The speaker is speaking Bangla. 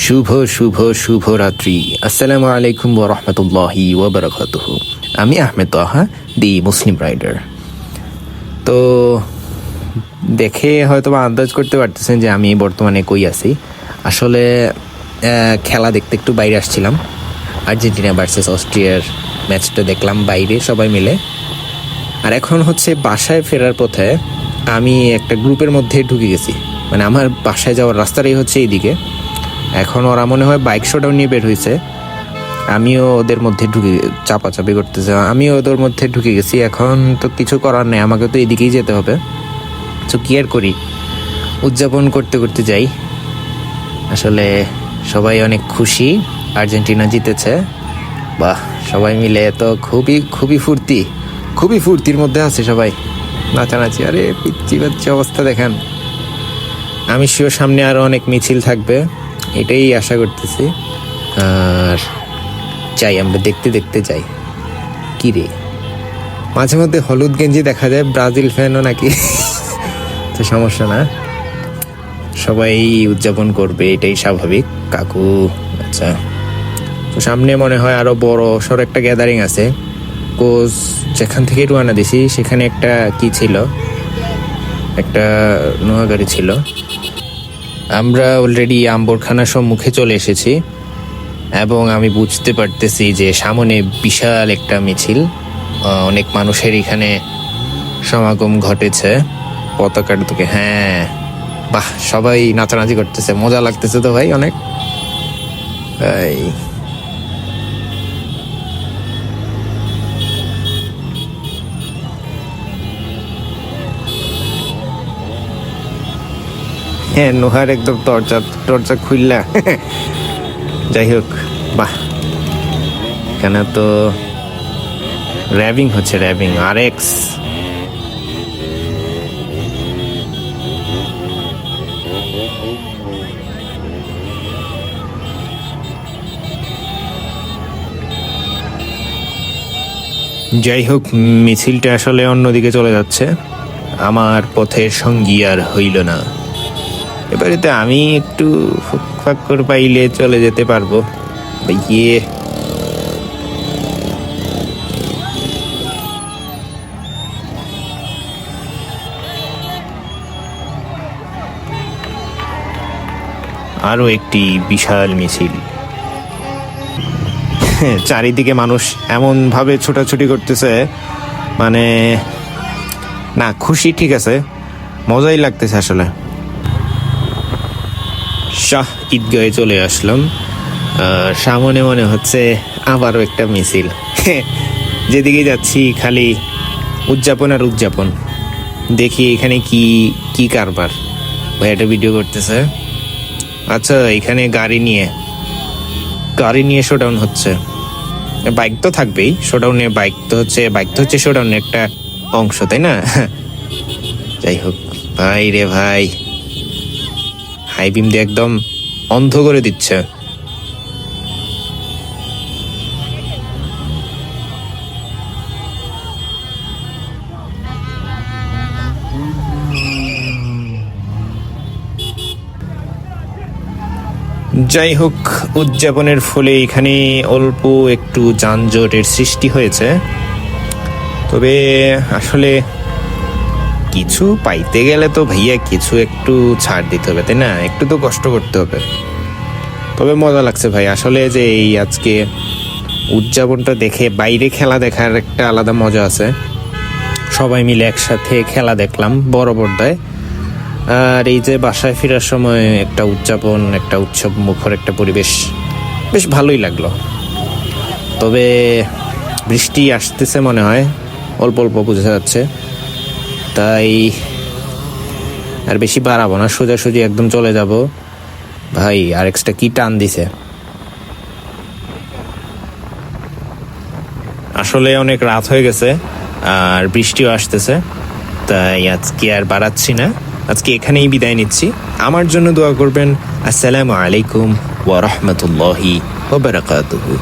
শুভ শুভ শুভরাত্রি। আসসালামু আলাইকুম ওয়া রাহমাতুল্লাহি ওয়া বারাকাতুহু। আমি আহমেদ তাহা, দি মুসলিম রাইডার। তো দেখে হয়তো বা আন্দাজ করতে পারতেছেন যে আমি বর্তমানে কই আছি। আসলে খেলা দেখতে একটু বাইরে আসছিলাম। আর্জেন্টিনা ভার্সেস অস্ট্রিয়ার ম্যাচটা দেখলাম বাইরে সবাই মিলে। আর এখন হচ্ছে বাসায় ফেরার পথে আমি একটা গ্রুপের মধ্যে ঢুকে গেছি। মানে আমার বাসায় যাওয়ার রাস্তাটাই হচ্ছে এইদিকে। এখন ওরা মনে হয় বাইক শোডাউন নিয়ে বের হয়েছে, আমিও ওদের মধ্যে ঢুকে চাপাচাপি করতেছে, আমিও ওদের মধ্যে ঢুকে গেছি। এখন তো কিছু করার নেই, আমাকে তো এদিকেই যেতে হবে। তো কি আর করি, উদযাপন করতে করতে যাই। আসলে সবাই অনেক খুশি, আর্জেন্টিনা জিতেছে। বাহ, সবাই মিলে তো খুবই ফুর্তির মধ্যে আছে সবাই, নাচানাচি। আরে পিচ্ছি পাচ্ছি অবস্থা দেখেন। আমি শিওর সামনে আরো অনেক মিছিল থাকবে, এটাই আশা করতেছি। আর চাই আমরা দেখতে দেখতে যাই। কি রে, মাঝে মধ্যে হলুদ গেঞ্জি দেখা যায়, ব্রাজিল ফ্যানও নাকি। তো সমস্যা না, সবাই উদযাপন করবে, এটাই স্বাভাবিক। কাকু আচ্ছা, তো সামনে মনে হয় আরো বড় সড় একটা গ্যাদারিং আছে। কোচ যেখান থেকে রওনা দিছি সেখানে একটা কি ছিল, একটা নোয়া গাড়ি ছিল। আমরা অলরেডি আম্বরখানার সম্মুখে চলে এসেছি এবং আমি বুঝতে পারতেছি যে সামনে বিশাল একটা মিছিল, অনেক মানুষের এখানে সমাগম ঘটেছে পতাকার দিকে। হ্যাঁ, বাহ, সবাই নাচানাচি করতেছে, মজা লাগতেছে তো ভাই অনেক। হ্যাঁ, নোহার একদম দরজা খুললা। যাই হোক, বাহ, এখানে তো র্যাবিং হচ্ছে, র্যাবিং RX। যাই হোক, মিছিলটা আসলে অন্যদিকে চলে যাচ্ছে, আমার পথের সঙ্গী আর হইল না। এবারেতে আমি একটু ফাঁক করে পাইলে চলে যেতে পারবো। ইয়ে, আরো একটি বিশাল মিছিল। চারিদিকে মানুষ এমন ভাবে ছোটাছুটি করতেছে, মানে না, খুশি ঠিক আছে, মজাই লাগতেছে আসলে। শাহ ঈদগাহে চলে আসলাম, সামনে মনে হচ্ছে আবারও একটা মিছিল। যেদিকে যাচ্ছি খালি উদযাপন আর উদযাপন। দেখি এখানে কি কি কারবার। ভাই একটা ভিডিও করতেছে। আচ্ছা, এখানে গাড়ি নিয়ে শোডাউন হচ্ছে। বাইক তো থাকবেই শোডাউনে, বাইক তো হচ্ছে শোডাউনের একটা অংশ, তাই না? যাই হোক, ভাই রে ভাই, হাই বিম দিয়ে একদম অন্ধ করে দিচ্ছে। যাই হোক, উদযাপনের ফলে এখানে অল্প একটু যানজটের সৃষ্টি হয়েছে। তবে আসলে কিছু পাইতে গেলে তো ভাইয়া কিছু একটু ছাড় দিতে হবে, তাই না? একটু তো কষ্ট করতে হবে। তবে মজা লাগছে ভাই আসলে, যে এই আজকে উদযাপনটা দেখে বাইরে খেলা দেখার একটা আলাদা মজা আছে। সবাই মিলে একসাথে খেলা দেখলাম বড় পর্দায়। আর এই যে বাসায় ফেরার সময় একটা উদযাপন, একটা উৎসব মুখর একটা পরিবেশ, বেশ ভালোই লাগলো। তবে বৃষ্টি আসতেছে মনে হয়, অল্প অল্প বোঝা যাচ্ছে। তাই আর বেশি বাড়াবো না, সোজাসুজি একদম চলে যাব। ভাই RX-টা কি টান দিছে, আসলে অনেক রাত হয়ে গেছে আর বৃষ্টিও আসতেছে। তাই আজকে আর বাড়াচ্ছি না, আজকে এখানেই বিদায় নিচ্ছি। আমার জন্য দোয়া করবেন। আসসালামু আলাইকুম ওয়া রাহমাতুল্লাহি ওয়া বারাকাতুহু।